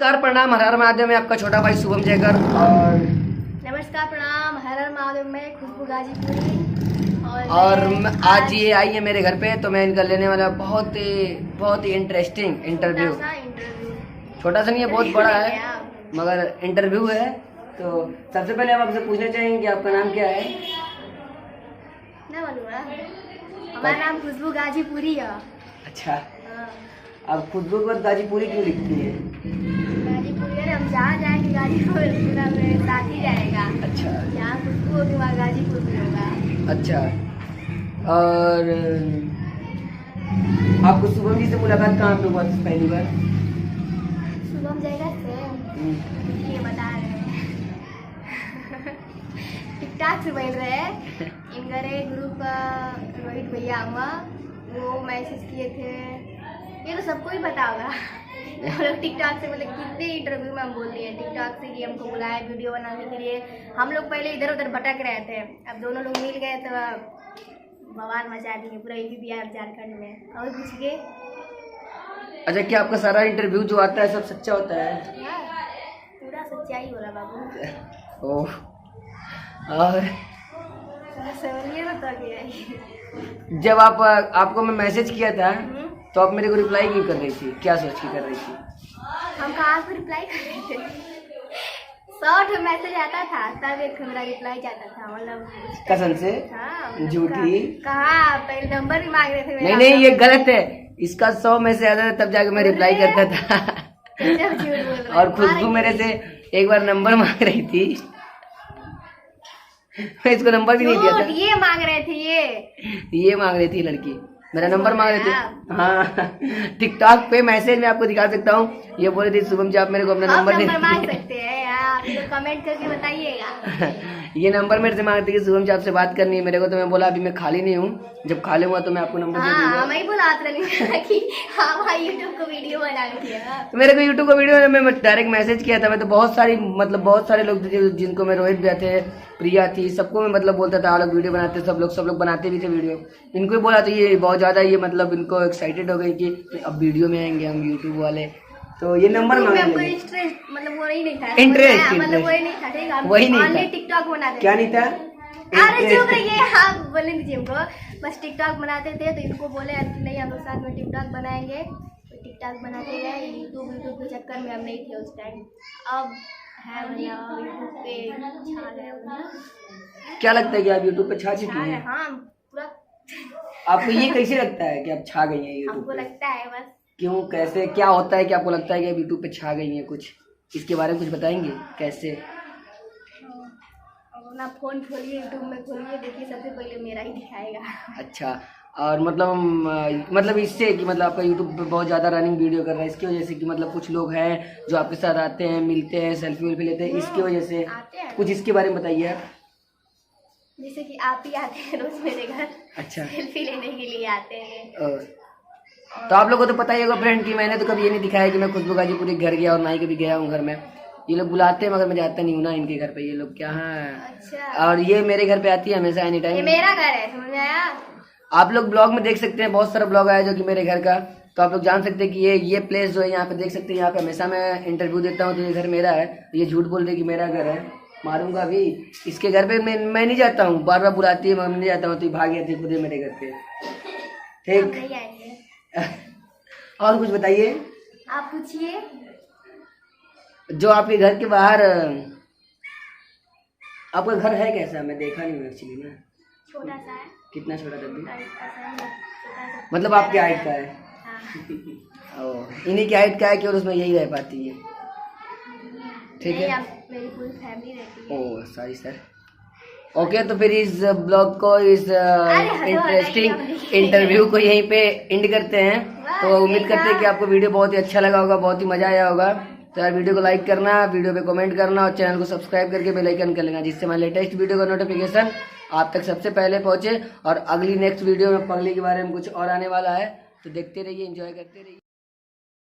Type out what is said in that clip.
नमस्कार प्रणाम, हर हर महादेव में आपका छोटा भाई शुभम जयकर। और नमस्कार प्रणाम, हर हर महादेव में खुशबू गाजीपुरी। और आज ये आई है मेरे घर पे, तो मैं इनका लेने वाला बहुत ही इंटरेस्टिंग इंटरव्यू। छोटा सा नहीं है, बहुत बड़ा है, मगर इंटरव्यू है। तो सबसे पहले हम आपसे पूछना चाहेंगे कि आपका नाम क्या है? हमारा नाम खुशबू गाजीपुरी है। अच्छा, अब खुशबू के बाद गाजीपुरी क्यों लिखती है? गाजीपुरी है, हम जहाँ जाएंगे गाजीपुर पूरा मेरे साथ ही जाएगा। अच्छा, यहाँ खुशबू होगी वहाँ गाजीपुर भी होगा। अच्छा। और आपको शुभम जी से मुलाकात कहाँ पे हुआ पहली बार? शुभम जयकर से ये बता रहे हैं टिकटॉक से बोल रहे हैं। इनका ग्रुप रोहित भैया हुआ, वो मैसेज किए थे, ये तो सबको ही पता होगा। हम लोग टिकटॉक से मतलब कितने इंटरव्यू में हम बोल दिए टिकटॉक से कि हमको बुलाया वीडियो बनाने के लिए। हम लोग पहले इधर उधर भटक रहे थे, अब दोनों लोग मिल गए तो बवाल मचा दिए पूरा यूपी बिहार झारखंड में। और पूछिए। अच्छा, क्या आपका सारा इंटरव्यू जो आता है सब सच्चा होता है? पूरा सच्चाई हो रहा बाबू। ओह, और जब आपको मैं मैसेज किया था तो आप मेरे को रिप्लाई क्यों कर रही थी? क्या सोच के कर रही थी? हम कहाँ को रिप्लाई कर रहे थे? 100 मैसेज आता था तब एक मेरा रिप्लाई जाता था, मतलब कसम से? हाँ, झूठी? कहाँ, पहले नंबर भी मांग रहे थे मेरा। नहीं, ये गलत है। इसका 100 मैसेज आता था तब जाके मैं रिप्लाई करता था। और खुशबू मेरे से एक बार नंबर मांग रही थी, मैं इसको नंबर भी नहीं दिया था। ये मांग रहे थे, ये मांग रही थी लड़की, मेरा नंबर मांग रही थी। हाँ, टिकटॉक पे मैसेज में आपको दिखा सकता हूँ। ये बोल रही थी शुभम जी आप मेरे को अपना नंबर मांग सकते हैं, तो कमेंट करके बताइएगा। ये नंबर मेरे से मांगती कि शुभम जी आपसे बात करनी है मेरे को, तो मैं बोला अभी मैं खाली नहीं हूँ, जब खाली हुआ तो मैं आपको नंबर दे दूंगा। मैं बोला कि हाँ भाई यूट्यूब को वीडियो बनानी है। मेरे को यूट्यूब को वीडियो में डायरेक्ट मैसेज किया था। मैं तो बहुत सारे लोग जिनको मैं रोहित भैया थे, प्रिया थी, सबको मैं मतलब बोलता था लोग वीडियो बनाते, सब लोग बनाते भी थे वीडियो। इनको भी बोला तो ये बहुत ज्यादा ये मतलब इनको एक्साइटेड हो गई कि अब वीडियो में आएंगे हम यूट्यूब वाले, तो ये नंबर मांगे। मतलब वो नहीं था, इंटरेस्ट मतलब वही नहीं था, ठीक है, वही नहीं था। टिकटॉक बनाते क्या नहीं था? अरे चुप रहिए, हाँ बोलने दीजिए हमको। बस टिकटॉक बनाते थे तो इनको बोले नहीं हम लोग साथ में टिकटॉक बनाएंगे, तो टिकटॉक बनाते गए। यूट्यूब के चक्कर में हम नहीं थे उस टाइम, अब है भैया यूट्यूब पे छा गए। क्या लगता है कि आप यूट्यूब पे छा चुकी हैं? हाँ पूरा। आपको ये कैसे लगता है कि आप छा गई हैं यूट्यूब हमको पे? लगता है बस। क्यों, कैसे, क्या होता है कि आपको लगता है कि आप यूट्यूब पे छा गई हैं? कुछ इसके बारे में कुछ बताएंगे कैसे? अपना फोन खोलिए, यूट्यूब में खोलिए, देखिए सबसे पहले मेरा ही दिखाएगा। अच्छा, और मतलब इससे कि मतलब आपका यूट्यूब पे बहुत ज़्यादा रनिंग वीडियो कर रहा है, इसकी वजह से कि मतलब कुछ लोग हैं जो आपके साथ आते हैं, मिलते हैं, सेल्फी वेल्फी लेते हैं, इसकी वजह से कुछ इसके बारे में बताइए आप। जैसे कि आप ही आते हैं रोज मेरे घर। अच्छा, सेल्फी लेने के लिए आते हैं। तो आप लोगों को तो पता ही होगा फ्रेंड कि मैंने तो कभी ये नहीं दिखाया कि मैं खुशबू गाजीपुरी घर गया और ना ही कभी गया हूँ घर में। ये लोग बुलाते हैं मगर मैं जाता नहीं हूँ ना इनके घर पे, ये लोग क्या है। अच्छा। और ये मेरे घर पे आती है हमेशा, एनी टाइम। ये मेरा घर है, समझ आया? आप लोग ब्लॉग में देख सकते हैं, बहुत सारा ब्लॉग आया जो कि मेरे घर का, तो आप लोग जान सकते हैं कि ये प्लेस जो है यहाँ पे देख सकते हैं। यहाँ पे हमेशा मैं इंटरव्यू देता हूँ, तो ये घर मेरा है। ये झूठ बोल रही कि मेरा घर है, मारूंगा अभी इसके घर पे। मैं नहीं जाता हूँ, बार बार बुलाती है, मैं नहीं जाता हूँ, तो भाग गया थी खुद मेरे घर पे। ठीक, और कुछ बताइए, आप पूछिए। जो आपके घर के बाहर, आपका घर है कैसा? मैं देखा नहीं हूँ एक्चुअली ना। छोटा सा है। कितना छोटा तब? मतलब आपके हाइट का है? हाँ। ओह, इन्हीं की हाइट का है, केवल उसमें यही रह पाती है। ठीक है, मेरी पूरी फैमिली रहती है। Oh sorry sir. ओके, तो फिर इस ब्लॉग को, इस इंटरेस्टिंग इंटरव्यू को यहीं पे एंड करते हैं। तो उम्मीद करते हैं कि आपको वीडियो बहुत ही अच्छा लगा होगा, बहुत ही मजा आया होगा। तो यार वीडियो को लाइक करना, वीडियो पे कमेंट करना और चैनल को सब्सक्राइब करके बेल आइकन कर लेना, जिससे हमारे लेटेस्ट वीडियो का नोटिफिकेशन आप तक सबसे पहले पहुंचे। और अगली नेक्स्ट वीडियो में पगली के बारे में कुछ और आने वाला है, तो देखते रहिए, एंजॉय करते रहिए।